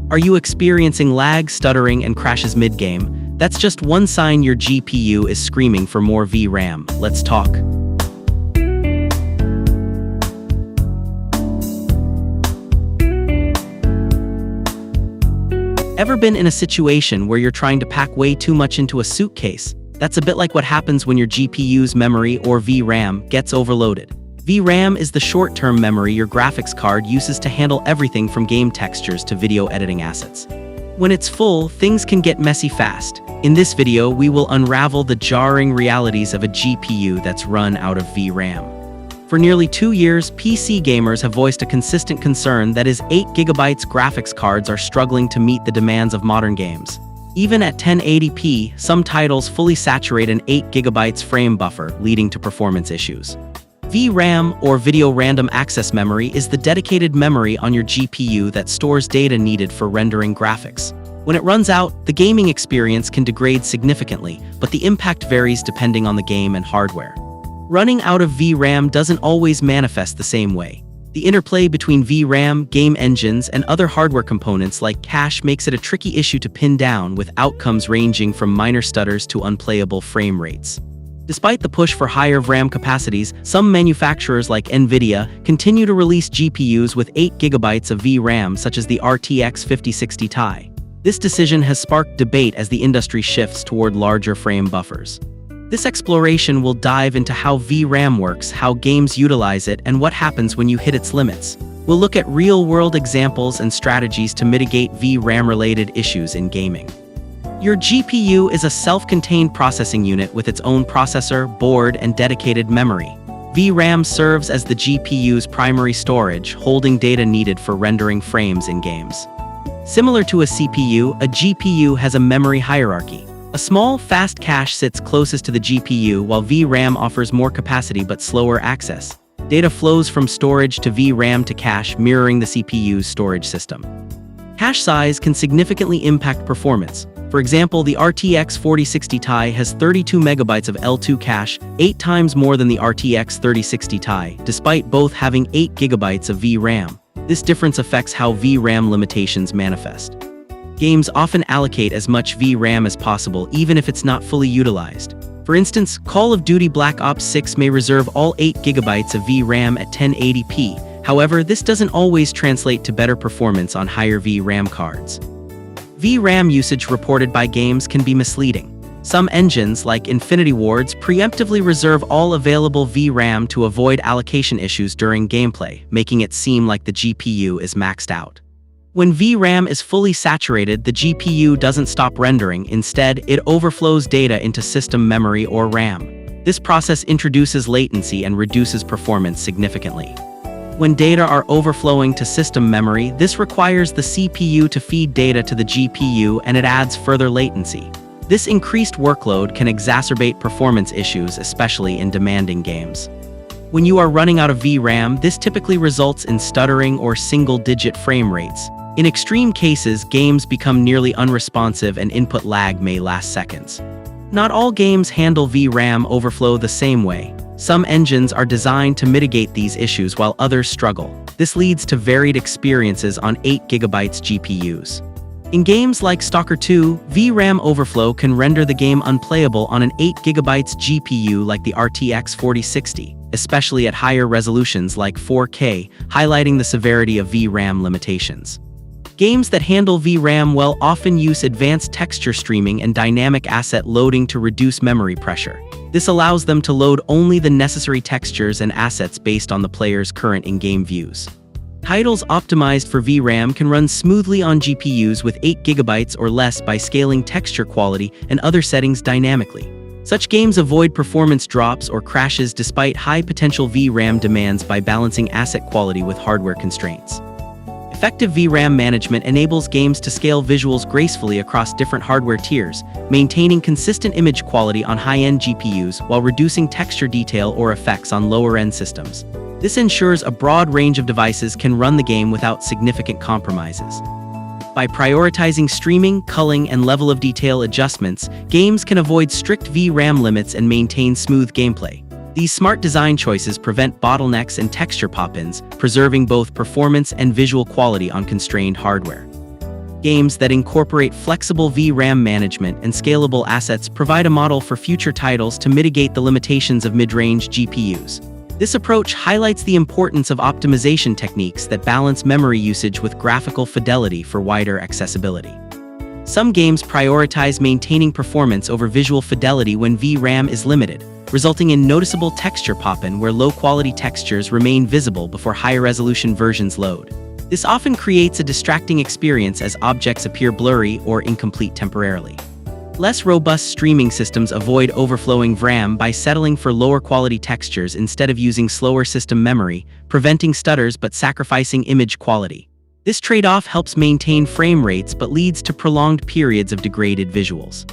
Are you experiencing lag, stuttering, and crashes mid-game? That's just one sign your GPU is screaming for more VRAM. Let's talk. Ever been in a situation where you're trying to pack way too much into a suitcase? That's a bit like what happens when your GPU's memory, or VRAM, gets overloaded. VRAM is the short-term memory your graphics card uses to handle everything from game textures to video editing assets. When it's full, things can get messy fast. In this video, we will unravel the jarring realities of a GPU that's run out of VRAM. For nearly 2 years, PC gamers have voiced a consistent concern that is 8GB graphics cards are struggling to meet the demands of modern games. Even at 1080p, some titles fully saturate an 8GB frame buffer, leading to performance issues. VRAM, or Video Random Access Memory, is the dedicated memory on your GPU that stores data needed for rendering graphics. When it runs out, the gaming experience can degrade significantly, but the impact varies depending on the game and hardware. Running out of VRAM doesn't always manifest the same way. The interplay between VRAM, game engines, and other hardware components like cache makes it a tricky issue to pin down, with outcomes ranging from minor stutters to unplayable frame rates. Despite the push for higher VRAM capacities, some manufacturers like NVIDIA continue to release GPUs with 8GB of VRAM, such as the RTX 5060 Ti. This decision has sparked debate as the industry shifts toward larger frame buffers. This exploration will dive into how VRAM works, how games utilize it, and what happens when you hit its limits. We'll look at real-world examples and strategies to mitigate VRAM-related issues in gaming. Your GPU is a self-contained processing unit with its own processor, board, and dedicated memory. VRAM serves as the GPU's primary storage, holding data needed for rendering frames in games. Similar to a CPU, a GPU has a memory hierarchy. A small, fast cache sits closest to the GPU, while VRAM offers more capacity but slower access. Data flows from storage to VRAM to cache, mirroring the CPU's storage system. Cache size can significantly impact performance. For example, the RTX 4060 Ti has 32 MB of L2 cache, 8 times more than the RTX 3060 Ti, despite both having 8 GB of VRAM. This difference affects how VRAM limitations manifest. Games often allocate as much VRAM as possible, even if it's not fully utilized. For instance, Call of Duty Black Ops 6 may reserve all 8 GB of VRAM at 1080p. However, this doesn't always translate to better performance on higher VRAM cards. VRAM usage reported by games can be misleading. Some engines, like Infinity Ward's, preemptively reserve all available VRAM to avoid allocation issues during gameplay, making it seem like the GPU is maxed out. When VRAM is fully saturated, the GPU doesn't stop rendering. Instead, it overflows data into system memory, or RAM. This process introduces latency and reduces performance significantly. When data are overflowing to system memory, this requires the CPU to feed data to the GPU, and it adds further latency. This increased workload can exacerbate performance issues, especially in demanding games. When you are running out of VRAM, this typically results in stuttering or single-digit frame rates. In extreme cases, games become nearly unresponsive and input lag may last seconds. Not all games handle VRAM overflow the same way. Some engines are designed to mitigate these issues while others struggle. This leads to varied experiences on 8GB GPUs. In games like Stalker 2, VRAM overflow can render the game unplayable on an 8GB GPU like the RTX 4060, especially at higher resolutions like 4K, highlighting the severity of VRAM limitations. Games that handle VRAM well often use advanced texture streaming and dynamic asset loading to reduce memory pressure. This allows them to load only the necessary textures and assets based on the player's current in-game views. Titles optimized for VRAM can run smoothly on GPUs with 8GB or less by scaling texture quality and other settings dynamically. Such games avoid performance drops or crashes despite high potential VRAM demands by balancing asset quality with hardware constraints. Effective VRAM management enables games to scale visuals gracefully across different hardware tiers, maintaining consistent image quality on high-end GPUs while reducing texture detail or effects on lower-end systems. This ensures a broad range of devices can run the game without significant compromises. By prioritizing streaming, culling, and level of detail adjustments, games can avoid strict VRAM limits and maintain smooth gameplay. These smart design choices prevent bottlenecks and texture pop-ins, preserving both performance and visual quality on constrained hardware. Games that incorporate flexible VRAM management and scalable assets provide a model for future titles to mitigate the limitations of mid-range GPUs. This approach highlights the importance of optimization techniques that balance memory usage with graphical fidelity for wider accessibility. Some games prioritize maintaining performance over visual fidelity when VRAM is limited, resulting in noticeable texture pop-in where low-quality textures remain visible before higher-resolution versions load. This often creates a distracting experience as objects appear blurry or incomplete temporarily. Less robust streaming systems avoid overflowing VRAM by settling for lower-quality textures instead of using slower system memory, preventing stutters but sacrificing image quality. This trade-off helps maintain frame rates but leads to prolonged periods of degraded visuals.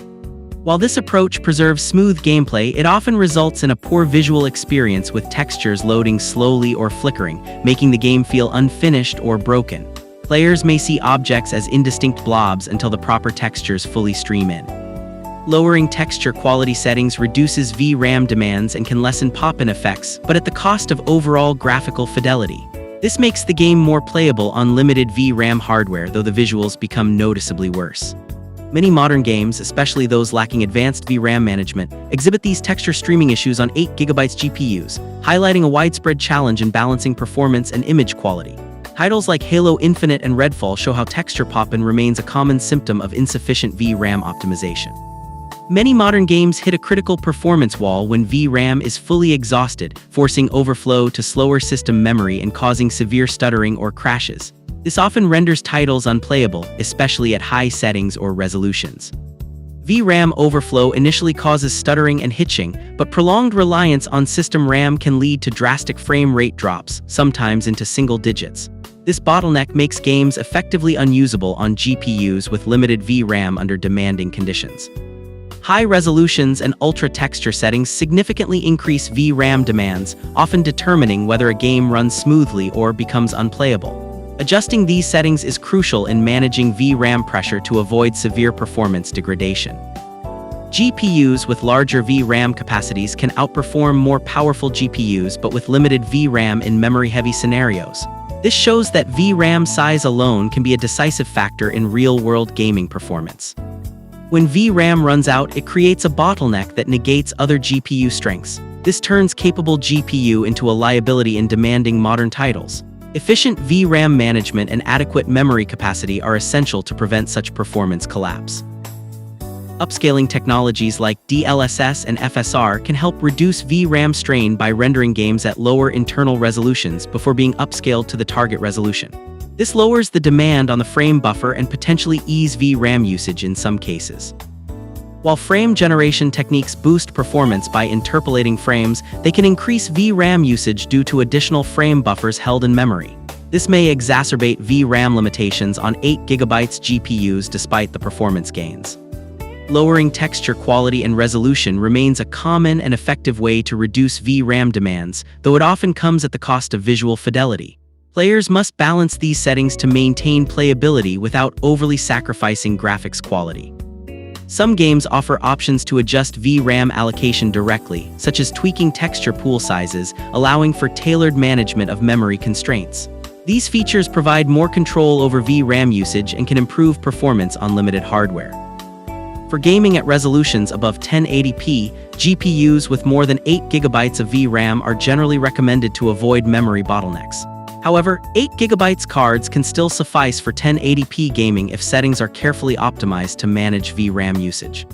While this approach preserves smooth gameplay, it often results in a poor visual experience with textures loading slowly or flickering, making the game feel unfinished or broken. Players may see objects as indistinct blobs until the proper textures fully stream in. Lowering texture quality settings reduces VRAM demands and can lessen pop-in effects, but at the cost of overall graphical fidelity. This makes the game more playable on limited VRAM hardware, though the visuals become noticeably worse. Many modern games, especially those lacking advanced VRAM management, exhibit these texture streaming issues on 8GB GPUs, highlighting a widespread challenge in balancing performance and image quality. Titles like Halo Infinite and Redfall show how texture pop-in remains a common symptom of insufficient VRAM optimization. Many modern games hit a critical performance wall when VRAM is fully exhausted, forcing overflow to slower system memory and causing severe stuttering or crashes. This often renders titles unplayable, especially at high settings or resolutions. VRAM overflow initially causes stuttering and hitching, but prolonged reliance on system RAM can lead to drastic frame rate drops, sometimes into single digits. This bottleneck makes games effectively unusable on GPUs with limited VRAM under demanding conditions. High resolutions and ultra-texture settings significantly increase VRAM demands, often determining whether a game runs smoothly or becomes unplayable. Adjusting these settings is crucial in managing VRAM pressure to avoid severe performance degradation. GPUs with larger VRAM capacities can outperform more powerful GPUs but with limited VRAM in memory-heavy scenarios. This shows that VRAM size alone can be a decisive factor in real-world gaming performance. When VRAM runs out, it creates a bottleneck that negates other GPU strengths. This turns capable GPU into a liability in demanding modern titles. Efficient VRAM management and adequate memory capacity are essential to prevent such performance collapse. Upscaling technologies like DLSS and FSR can help reduce VRAM strain by rendering games at lower internal resolutions before being upscaled to the target resolution. This lowers the demand on the frame buffer and potentially ease VRAM usage in some cases. While frame generation techniques boost performance by interpolating frames, they can increase VRAM usage due to additional frame buffers held in memory. This may exacerbate VRAM limitations on 8GB GPUs despite the performance gains. Lowering texture quality and resolution remains a common and effective way to reduce VRAM demands, though it often comes at the cost of visual fidelity. Players must balance these settings to maintain playability without overly sacrificing graphics quality. Some games offer options to adjust VRAM allocation directly, such as tweaking texture pool sizes, allowing for tailored management of memory constraints. These features provide more control over VRAM usage and can improve performance on limited hardware. For gaming at resolutions above 1080p, GPUs with more than 8GB of VRAM are generally recommended to avoid memory bottlenecks. However, 8GB cards can still suffice for 1080p gaming if settings are carefully optimized to manage VRAM usage.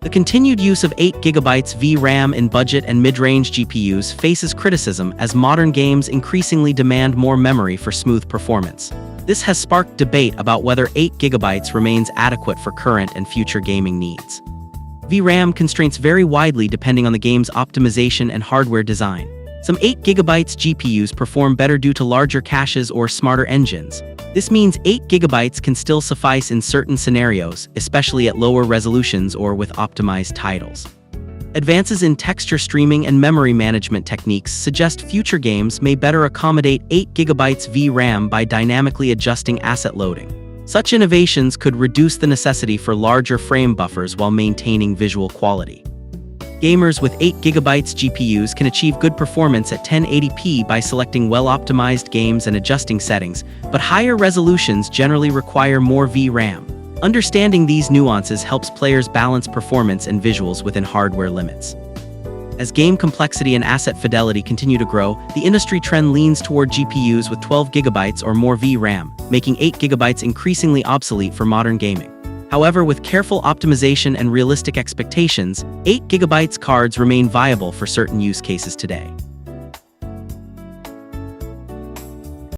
The continued use of 8GB VRAM in budget and mid-range GPUs faces criticism as modern games increasingly demand more memory for smooth performance. This has sparked debate about whether 8GB remains adequate for current and future gaming needs. VRAM constraints vary widely depending on the game's optimization and hardware design. Some 8GB GPUs perform better due to larger caches or smarter engines. This means 8GB can still suffice in certain scenarios, especially at lower resolutions or with optimized titles. Advances in texture streaming and memory management techniques suggest future games may better accommodate 8GB VRAM by dynamically adjusting asset loading. Such innovations could reduce the necessity for larger frame buffers while maintaining visual quality. Gamers with 8GB GPUs can achieve good performance at 1080p by selecting well-optimized games and adjusting settings, but higher resolutions generally require more VRAM. Understanding these nuances helps players balance performance and visuals within hardware limits. As game complexity and asset fidelity continue to grow, the industry trend leans toward GPUs with 12GB or more VRAM, making 8GB increasingly obsolete for modern gaming. However, with careful optimization and realistic expectations, 8GB cards remain viable for certain use cases today.